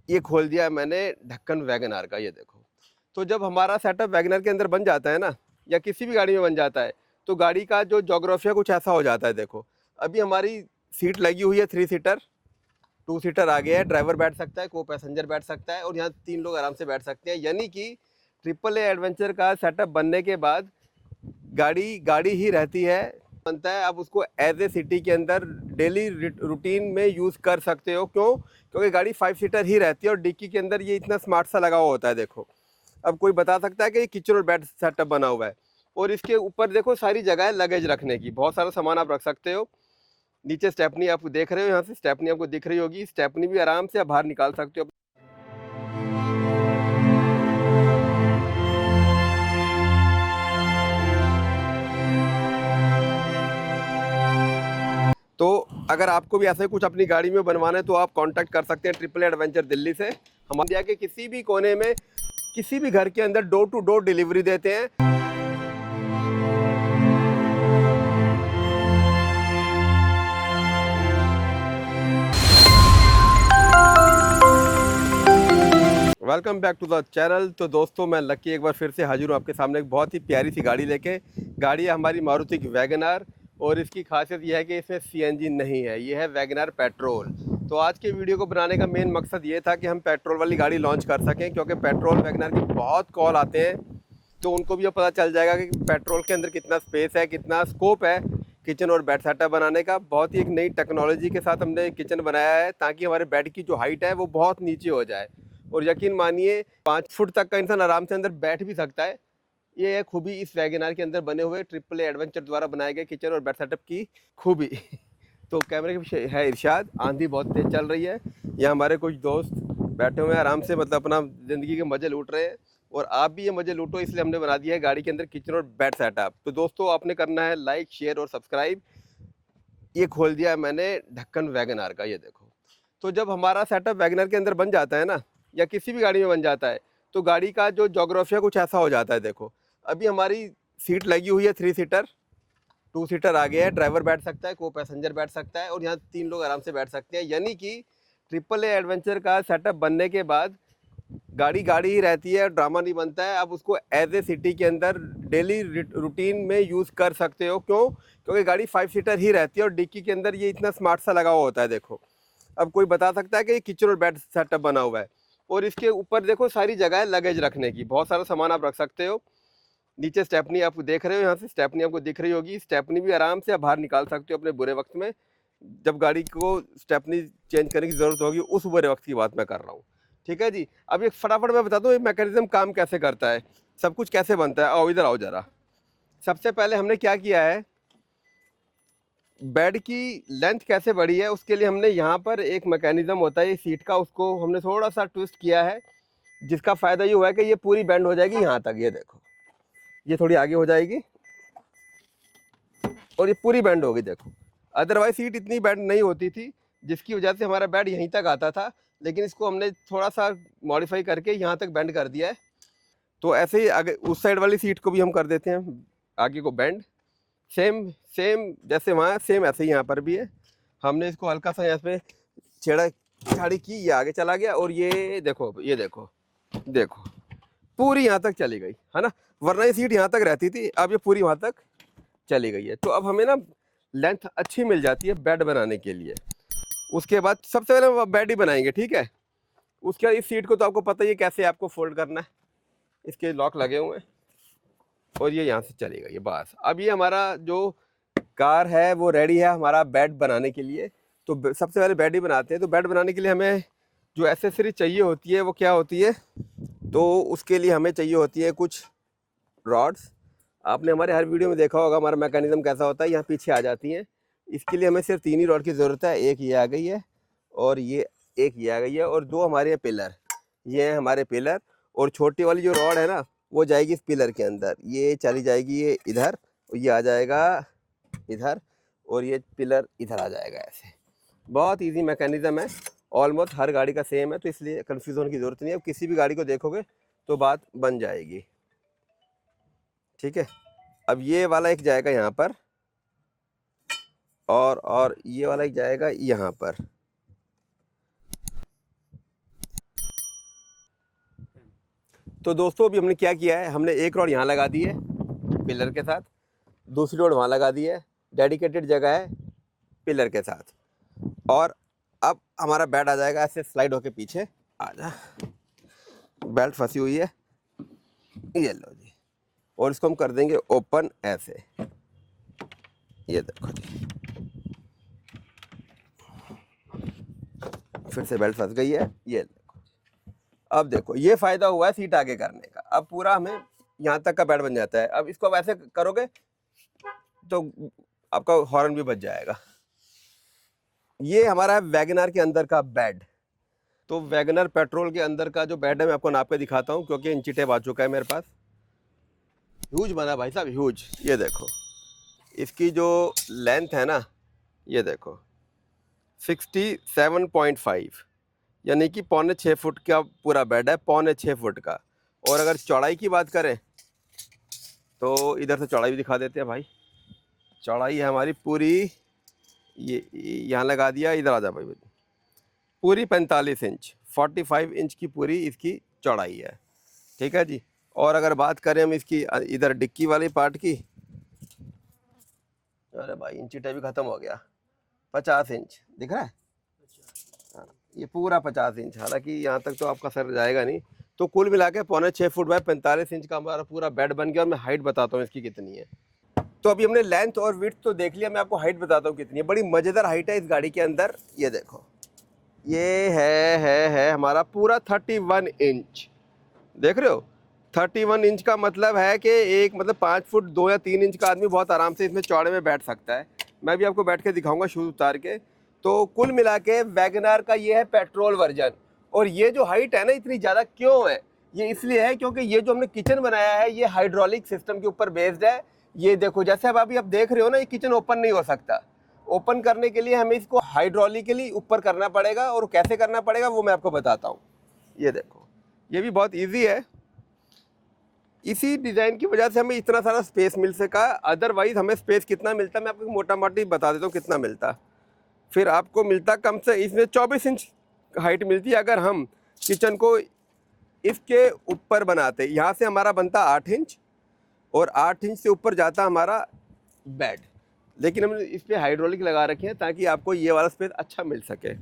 ये खोल दिया है मैंने ढक्कन वैगनआर का, ये देखो। तो जब हमारा सेटअप वैगनआर के अंदर बन जाता है ना, या किसी भी गाड़ी में बन जाता है, तो गाड़ी का जो जोग्राफिया कुछ ऐसा हो जाता है। देखो, अभी हमारी सीट लगी हुई है 3 सीटर, 2 सीटर आगे है, ड्राइवर बैठ सकता है, को पैसेंजर बैठ सकता है, और यहाँ 3 लोग आराम से बैठ सकते हैं। यानी कि ट्रिपल ए एडवेंचर का सेटअप बनने के बाद गाड़ी गाड़ी ही रहती है, बनता है। आप उसको एज ए सिटी के अंदर डेली रूटीन में यूज़ कर सकते हो। क्यों? क्योंकि गाड़ी 5 सीटर ही रहती है और डिक्की के अंदर ये इतना स्मार्ट सा लगा हुआ होता है। देखो, अब कोई बता सकता है कि ये किचन और बेड सेटअप बना हुआ है। और इसके ऊपर देखो सारी जगह है लगेज रखने की, बहुत सारा सामान आप रख सकते हो। नीचे स्टेपनी आप देख रहे हो, यहाँ से स्टेपनी आपको दिख रही होगी, स्टेपनी भी आराम से आप बाहर निकाल सकते हो। तो अगर आपको भी ऐसे कुछ अपनी गाड़ी में बनवाना है तो आप कांटेक्ट कर सकते हैं ट्रिपल एडवेंचर दिल्ली से। हम इंडिया के किसी भी कोने में, किसी भी घर के अंदर डोर टू डोर डिलीवरी देते हैं। Welcome back to the channel. तो दोस्तों, मैं लकी एक बार फिर से हाजिर हूँ आपके सामने एक बहुत ही प्यारी सी गाड़ी लेके। गाड़ी है हमारी मारुति की वैगनआर, और इसकी खासियत यह है कि इसमें सीएनजी नहीं है, ये है वैगनआर पेट्रोल। तो आज के वीडियो को बनाने का मेन मकसद ये था कि हम पेट्रोल वाली गाड़ी लॉन्च कर सकें, क्योंकि पेट्रोल वैगनआर के बहुत कॉल आते हैं। तो उनको भी अब पता चल जाएगा कि पेट्रोल के अंदर कितना स्पेस है, कितना स्कोप है किचन और बेड सेटअप बनाने का। बहुत ही एक नई टेक्नोलॉजी के साथ हमने किचन बनाया है, ताकि हमारे बेड की जो हाइट है वो बहुत नीचे हो जाए। और यकीन मानिए 5 फुट तक का इंसान आराम से अंदर बैठ भी सकता है। ये है खूबी इस वैगनआर के अंदर बने हुए ट्रिपल ए एडवेंचर द्वारा बनाए गए किचन और बेड सेटअप की खूबी। तो कैमरे के पीछे है इरशाद, आंधी बहुत तेज चल रही है। यहाँ हमारे कुछ दोस्त बैठे हुए हैं आराम से, मतलब अपना ज़िंदगी के मज़े लूट रहे हैं। और आप भी ये मज़े लूटो, इसलिए हमने बना दिया है गाड़ी के अंदर किचन और बेड सेटअप। तो दोस्तों, आपने करना है लाइक, शेयर और सब्सक्राइब। ये खोल दिया है मैंने ढक्कन वैगनआर का, ये देखो। तो जब हमारा सेटअप वैगनआर के अंदर बन जाता है ना, या किसी भी गाड़ी में बन जाता है, तो गाड़ी का जो जोग्राफिया कुछ ऐसा हो जाता है। देखो, अभी हमारी सीट लगी हुई है 3 सीटर, 2 सीटर आगे है, ड्राइवर बैठ सकता है, को पैसेंजर बैठ सकता है, और यहाँ 3 लोग आराम से बैठ सकते हैं। यानी कि ट्रिपल ए एडवेंचर का सेटअप बनने के बाद गाड़ी गाड़ी ही रहती है, ड्रामा नहीं बनता है। आप उसको एज ए सिटी के अंदर डेली रूटीन में यूज़ कर सकते हो। क्यों? क्योंकि गाड़ी 5 सीटर ही रहती है और डिक्की के अंदर ये इतना स्मार्ट सा लगा हुआ होता है। देखो, अब कोई बता सकता है कि ये किचन और बेड सेटअप बना हुआ है। और इसके ऊपर देखो सारी जगह है लगेज रखने की, बहुत सारा सामान आप रख सकते हो। नीचे स्टेपनी आप देख रहे हो, यहाँ से स्टेपनी आपको दिख रही होगी, स्टेपनी भी आराम से आप बाहर निकाल सकते हो अपने बुरे वक्त में। जब गाड़ी को स्टेपनी चेंज करने की ज़रूरत होगी, उस बुरे वक्त की बात मैं कर रहा हूँ। ठीक है जी। अब एक फटाफट मैं बता दूँ ये मैकेनिज्म काम कैसे करता है, सब कुछ कैसे बनता है। आओ इधर आओ ज़रा। सबसे पहले हमने क्या किया है, बेड की लेंथ कैसे बढ़ी है उसके लिए हमने यहाँ पर एक मैकेनिज्म होता है ये सीट का, उसको हमने थोड़ा सा ट्विस्ट किया है, जिसका फ़ायदा ये हुआ है कि ये पूरी बेंड हो जाएगी यहाँ तक। ये देखो, ये थोड़ी आगे हो जाएगी और ये पूरी बेंड होगी। देखो, अदरवाइज सीट इतनी बेंड नहीं होती थी, जिसकी वजह से हमारा बेड यहीं तक आता था। लेकिन इसको हमने थोड़ा सा मॉडिफाई करके यहाँ तक बेंड कर दिया है। तो ऐसे ही आगे उस साइड वाली सीट को भी हम कर देते हैं आगे को बेंड, सेम सेम जैसे वहाँ सेम ऐसे ही यहाँ पर भी है। हमने इसको हल्का सा यहाँ पे छेड़ा छाड़ी की, ये आगे चला गया। और ये देखो, ये देखो, देखो पूरी यहाँ तक चली गई है ना। वरना ये सीट यहाँ तक रहती थी, अब ये पूरी वहाँ तक चली गई है। तो अब हमें ना लेंथ अच्छी मिल जाती है बेड बनाने के लिए। उसके बाद सबसे पहले हम बेड ही बनाएंगे, ठीक है। उसके बाद इस सीट को तो आपको पता ही है कैसे आपको फोल्ड करना है, इसके लॉक लगे हुए हैं और ये यहाँ से चली गई है बस। अब ये हमारा जो कार है वो रेडी है हमारा बेड बनाने के लिए। तो सबसे पहले बेड ही बनाते हैं। तो बेड बनाने के लिए हमें जो एसेसरी चाहिए होती है वो क्या होती है, तो उसके लिए हमें चाहिए होती है कुछ रॉड्स। आपने हमारे हर वीडियो में देखा होगा हमारा मैकेनिज्म कैसा होता है, यहाँ पीछे आ जाती हैं। इसके लिए हमें सिर्फ 3 ही रॉड की ज़रूरत है। एक ये आ गई है, और ये एक ये आ गई है, और 2 हमारे पिलर, ये हैं हमारे पिलर। और छोटी वाली जो रॉड है ना, वो जाएगी इस पिलर के अंदर, ये चली जाएगी ये इधर, और ये आ जाएगा इधर, और ये पिलर इधर आ जाएगा ऐसे। बहुत इजी मैकेनिज्म है, ऑलमोस्ट हर गाड़ी का सेम है, तो इसलिए कंफ्यूज होने की ज़रूरत नहीं है। अब किसी भी गाड़ी को देखोगे तो बात बन जाएगी, ठीक है। अब ये वाला एक जाएगा यहाँ पर, और ये वाला एक जाएगा यहाँ पर। तो दोस्तों अभी हमने क्या किया है, हमने एक रॉड यहाँ लगा दी है पिलर के साथ, दूसरी रॉड वहाँ लगा दी है, डेडिकेटेड जगह है पिलर के साथ। और अब हमारा बेड आ जाएगा ऐसे स्लाइड होके पीछे। आ जा, बेल्ट फंसी हुई है, ये लो जी। और इसको हम कर देंगे ओपन ऐसे, ये देखो जी, फिर से बेल्ट फंस गई है, ये देखो। अब देखो ये फायदा हुआ है सीट आगे करने का। अब पूरा हमें यहाँ तक का बेड बन जाता है। अब इसको वैसे करोगे तो आपका हॉर्न भी बच जाएगा। ये हमारा है वैगनआर के अंदर का बेड। तो वैगनआर पेट्रोल के अंदर का जो बेड है मैं आपको नाप के दिखाता हूँ, क्योंकि इंची टेप आ चुका है मेरे पास। ह्यूज बना भाई साहब, ह्यूज। ये देखो इसकी जो लेंथ है ना, ये देखो 67.5, यानी कि 5.25 फुट का पूरा बेड है, 5.25 फुट का। और अगर चौड़ाई की बात करें तो इधर से चौड़ाई भी दिखा देते हैं भाई। चौड़ाई है हमारी पूरी, ये यहाँ लगा दिया, इधर आ जा भाई, पूरी 45 इंच, 45 इंच की पूरी इसकी चौड़ाई है। ठीक है जी। और अगर बात करें हम इसकी इधर डिक्की वाली पार्ट की, अरे भाई इंची टेप भी ख़त्म हो गया, 50 इंच दिख रहा है। हाँ, ये पूरा 50 इंच, हालांकि यहाँ तक तो आपका सर जाएगा नहीं। तो कुल मिला के 5.25 फुट बाय 45 इंच का हमारा पूरा बेड बन गया। और मैं हाइट बताता हूँ इसकी कितनी है। तो अभी हमने लेंथ और विड्थ तो देख लिया, मैं आपको हाइट बताता हूँ कितनी है। बड़ी मज़ेदार हाइट है इस गाड़ी के अंदर। ये देखो, ये है हमारा पूरा 31 इंच, देख रहे हो। 31 इंच का मतलब है कि एक मतलब 5 फुट 2 या 3 इंच का आदमी बहुत आराम से इसमें चौड़े में बैठ सकता है। मैं भी आपको बैठ के दिखाऊंगा शूज़ उतार के। तो कुल मिला के वैगनआर का ये है पेट्रोल वर्जन। और ये जो हाइट है ना इतनी ज़्यादा क्यों है, ये इसलिए है क्योंकि ये जो हमने किचन बनाया है ये हाइड्रोलिक सिस्टम के ऊपर बेस्ड है। ये देखो, जैसे अब अभी आप देख रहे हो ना, ये किचन ओपन नहीं हो सकता। ओपन करने के लिए हमें इसको हाइड्रोलिकली ऊपर करना पड़ेगा। और कैसे करना पड़ेगा वो मैं आपको बताता हूँ। ये देखो, ये भी बहुत ईजी है। इसी डिज़ाइन की वजह से हमें इतना सारा स्पेस मिल सका। अदरवाइज़ हमें स्पेस कितना मिलता, मैं आपको मोटा मोटी बता देता हूँ कितना मिलता। फिर आपको मिलता कम से, इसमें 24 इंच हाइट मिलती है। अगर हम किचन को इसके ऊपर बनाते, यहाँ से हमारा बनता 8 इंच और 8 इंच से ऊपर जाता हमारा बेड। लेकिन हमने इस पर हाइड्रोलिक लगा रखे हैं ताकि आपको ये वाला स्पेस अच्छा मिल सके।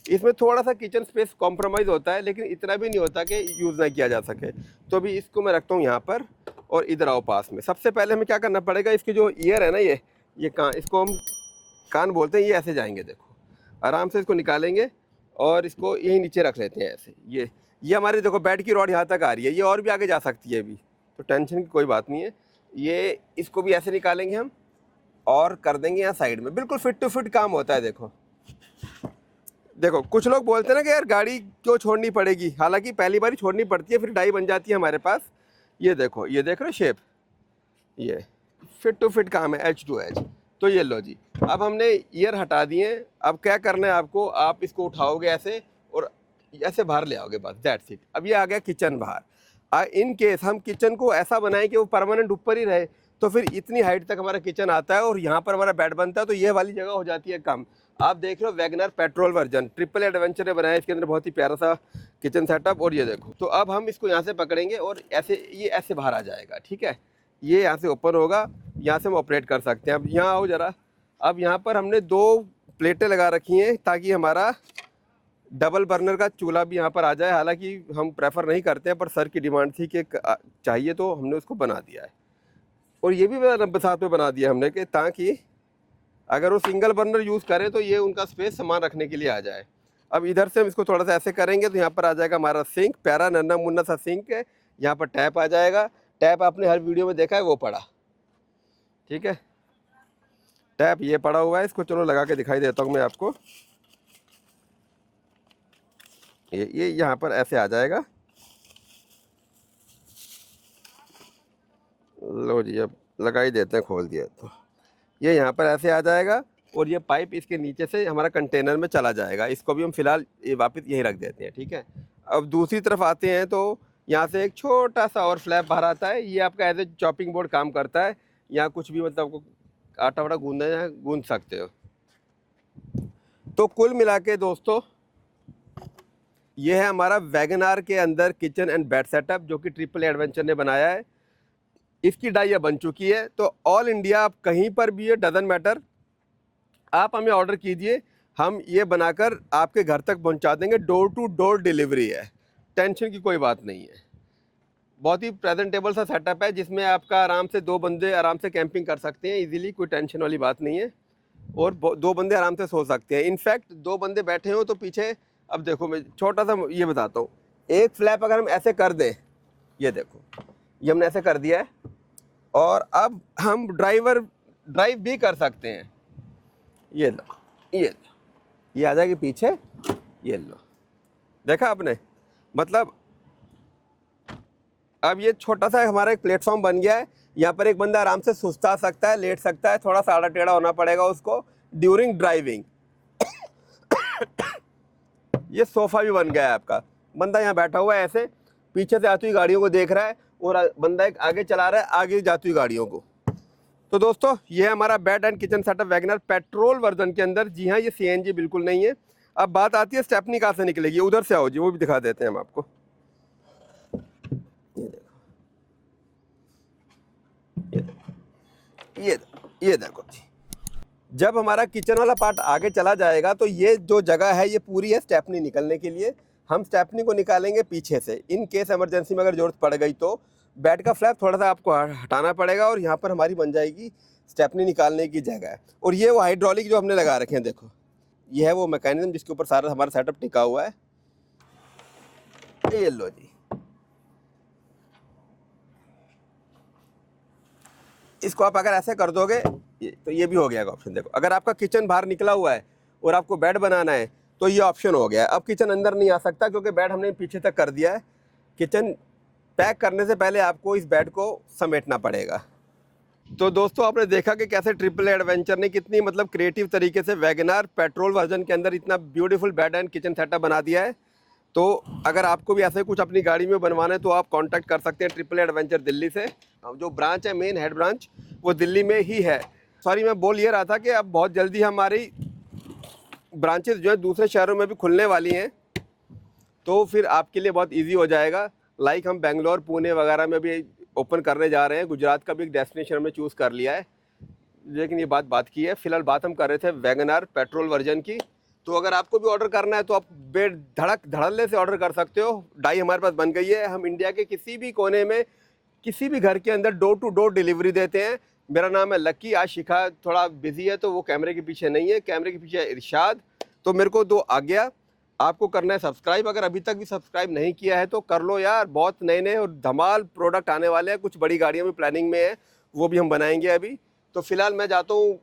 इसमें थोड़ा सा किचन स्पेस कॉम्प्रोमाइज़ होता है, लेकिन इतना भी नहीं होता कि यूज़ ना किया जा सके। तो अभी इसको मैं रखता हूँ यहाँ पर और इधर आओ पास में। सबसे पहले हमें क्या करना पड़ेगा, इसकी जो ईयर है ना, ये कान, इसको हम कान बोलते हैं। ये ऐसे जाएंगे, देखो आराम से इसको निकालेंगे और इसको यहीं नीचे रख लेते हैं ऐसे। ये हमारे देखो बेड की रॉड यहाँ तक आ रही है, ये और भी आगे जा सकती है अभी, तो टेंशन की कोई बात नहीं है। ये इसको भी ऐसे निकालेंगे हम और कर देंगे यहाँ साइड में। बिल्कुल फिट टू फिट काम होता है। देखो देखो, कुछ लोग बोलते हैं ना कि यार गाड़ी क्यों छोड़नी पड़ेगी, हालांकि पहली बार ही छोड़नी पड़ती है, फिर डाई बन जाती है हमारे पास। ये देखो, ये देख रहे हो शेप, ये फिट टू फिट काम है, एज टू एज। तो ये लो जी, अब हमने ईयर हटा दिए। अब क्या करना है आपको, आप इसको उठाओगे ऐसे और ऐसे बाहर ले आओगे, बस दैट्स इट। अब ये आ गया किचन बाहर। इन केस हम किचन को ऐसा बनाएं कि वो परमानेंट ऊपर ही रहे, तो फिर इतनी हाइट तक हमारा किचन आता है और यहाँ पर हमारा बेड बनता है। तो ये वाली जगह हो जाती है कम। आप देख रहे हो WagonR petrol version, triple adventure ने बनाया, इसके अंदर बहुत ही प्यारा सा किचन सेटअप। और ये देखो, तो अब हम इसको यहाँ से पकड़ेंगे और ऐसे ये ऐसे बाहर आ जाएगा। ठीक है, ये यहाँ से ओपन होगा, यहाँ से हम ऑपरेट कर सकते हैं। अब यहाँ आओ ज़रा। अब यहाँ पर हमने 2 प्लेटें लगा रखी हैं ताकि हमारा डबल बर्नर का चूल्हा भी यहाँ पर आ जाए। हालांकि हम प्रेफर नहीं करते हैं, पर सर की डिमांड थी कि चाहिए तो हमने उसको बना दिया है। और ये भी साथ में बना दिया हमने कि ताकि अगर वो सिंगल बर्नर यूज़ करें तो ये उनका स्पेस सामान रखने के लिए आ जाए। अब इधर से हम इसको थोड़ा सा ऐसे करेंगे तो यहाँ पर आ जाएगा हमारा सिंक, प्यारा नन्ना मुन्ना सा सिंक है। यहाँ पर टैप आ जाएगा। टैप आपने हर वीडियो में देखा है, वो पड़ा। ठीक है, टैप ये पड़ा हुआ है। इसको चलो लगा के दिखाई देता हूँ मैं आपको। ये यहाँ पर ऐसे आ जाएगा। लो जी, अब लगा ही देते हैं, खोल दिया तो ये यहाँ पर ऐसे आ जाएगा। और ये पाइप इसके नीचे से हमारा कंटेनर में चला जाएगा। इसको भी हम फिलहाल ये वापस यहीं रख देते हैं। ठीक है, अब दूसरी तरफ आते हैं तो यहाँ से एक छोटा सा और फ्लैप बाहर आता है। ये आपका एज ए चॉपिंग बोर्ड काम करता है। यहाँ कुछ भी मतलब आपको आटा वाटा गूंदना है, गूंद सकते हो। तो कुल मिला के दोस्तों ये है हमारा वैगन आर के अंदर किचन एंड बेड सेटअप जो कि ट्रिपल एडवेंचर ने बनाया है। इसकी डाइया बन चुकी है, तो ऑल इंडिया आप कहीं पर भी, ये डजन मैटर, आप हमें ऑर्डर कीजिए, हम ये बनाकर आपके घर तक पहुंचा देंगे। डोर टू डोर डिलीवरी है, टेंशन की कोई बात नहीं है। बहुत ही प्रेजेंटेबल सा सेटअप है जिसमें आपका आराम से 2 बंदे आराम से कैंपिंग कर सकते हैं इजीली, कोई टेंशन वाली बात नहीं है। और 2 बंदे आराम से सो सकते हैं। इनफैक्ट 2 बंदे बैठे हो तो पीछे, अब देखो मैं छोटा सा ये बताता हूँ, एक फ्लैप अगर हम ऐसे कर दें, ये देखो ये हमने ऐसे कर दिया है, और अब हम ड्राइव भी कर सकते हैं। ये लो, ये आ जाएगी पीछे, ये लो, देखा आपने। मतलब अब ये छोटा सा हमारा एक प्लेटफॉर्म बन गया है। यहाँ पर एक बंदा आराम से सुस्ता सकता है, लेट सकता है, थोड़ा सा आड़ा टेढ़ा होना पड़ेगा उसको ड्यूरिंग ड्राइविंग। ये सोफ़ा भी बन गया है आपका। बंदा यहाँ बैठा हुआ है ऐसे, पीछे से आती हुई गाड़ियों को देख रहा है, और बंदा एक आगे चला रहा है आगे जाती हुई गाड़ियों को। तो दोस्तों ये है हमारा bed and kitchen setup Wagon R petrol version के अंदर। जी हाँ, ये CNG बिल्कुल नहीं है। अब बात आती है स्टेपनी कहाँ से निकलेगी, उधर से आओ जी, वो भी दिखा देते हैं हम आपको। ये देखो जी, जब हमारा किचन वाला पार्ट आगे चला जाएगा तो ये जो जगह है ये पूरी है स्टेपनी निकलने के लिए। हम स्टेपनी को निकालेंगे पीछे से, इन केस इमरजेंसी में अगर जरूरत पड़ गई तो बेड का फ्लैप थोड़ा सा आपको हटाना पड़ेगा, और यहाँ पर हमारी बन जाएगी स्टेपनी निकालने की जगह। और ये वो हाइड्रोलिक जो हमने लगा रखे हैं, देखो ये है वो मैकेनिज्म जिसके ऊपर सारा हमारा सेटअप टिका हुआ है। ये लो जी, इसको आप अगर ऐसे कर दोगे तो ये भी हो गया ऑप्शन। देखो अगर आपका किचन बाहर निकला हुआ है और आपको बेड बनाना है तो ये ऑप्शन हो गया है। अब किचन अंदर नहीं आ सकता क्योंकि बेड हमने पीछे तक कर दिया है। किचन पैक करने से पहले आपको इस बेड को समेटना पड़ेगा। तो दोस्तों आपने देखा कि कैसे ट्रिपल एडवेंचर ने कितनी मतलब क्रिएटिव तरीके से वैगन आर पेट्रोल वर्जन के अंदर इतना beautiful bed and kitchen setup बना दिया है। तो अगर आपको भी ऐसे कुछ अपनी गाड़ी में बनवाना है तो आप कांटेक्ट कर सकते हैं ट्रिपल एडवेंचर दिल्ली से। जो ब्रांच है, मेन हेड ब्रांच, वो दिल्ली में ही है। सॉरी, मैं बोल ये रहा था कि अब बहुत जल्दी हमारी ब्रांचेस जो है दूसरे शहरों में भी खुलने वाली हैं, तो फिर आपके लिए बहुत ईजी हो जाएगा। लाइक हम बेंगलोर, पुणे वगैरह में भी ओपन करने जा रहे हैं। गुजरात का भी एक डेस्टिनेशन हमने चूज़ कर लिया है, लेकिन ये बात की है। फिलहाल बात हम कर रहे थे वैगन आर पेट्रोल वर्जन की। तो अगर आपको भी ऑर्डर करना है तो आप बेड धड़ल्ले से ऑर्डर कर सकते हो। डाई हमारे पास बन गई है। हम इंडिया के किसी भी कोने में, किसी भी घर के अंदर डोर टू डोर डिलीवरी देते हैं। मेरा नाम है लक्की। आज शिखा थोड़ा बिजी है तो वो कैमरे के पीछे नहीं है, कैमरे के पीछे है इरशाद। तो मेरे को 2 आज्ञा, आपको करना है सब्सक्राइब। अगर अभी तक भी सब्सक्राइब नहीं किया है तो कर लो यार, बहुत नए नए और धमाल प्रोडक्ट आने वाले हैं। कुछ बड़ी गाड़ियाँ भी प्लानिंग में है, वो भी हम बनाएंगे अभी। तो फिलहाल मैं जाता हूँ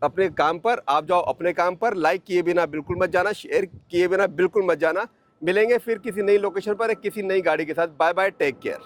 अपने काम पर, आप जाओ अपने काम पर। लाइक किए बिना बिल्कुल मत जाना, शेयर किए बिना बिल्कुल मत जाना। मिलेंगे फिर किसी नई लोकेशन पर किसी नई गाड़ी के साथ। Bye bye, take care.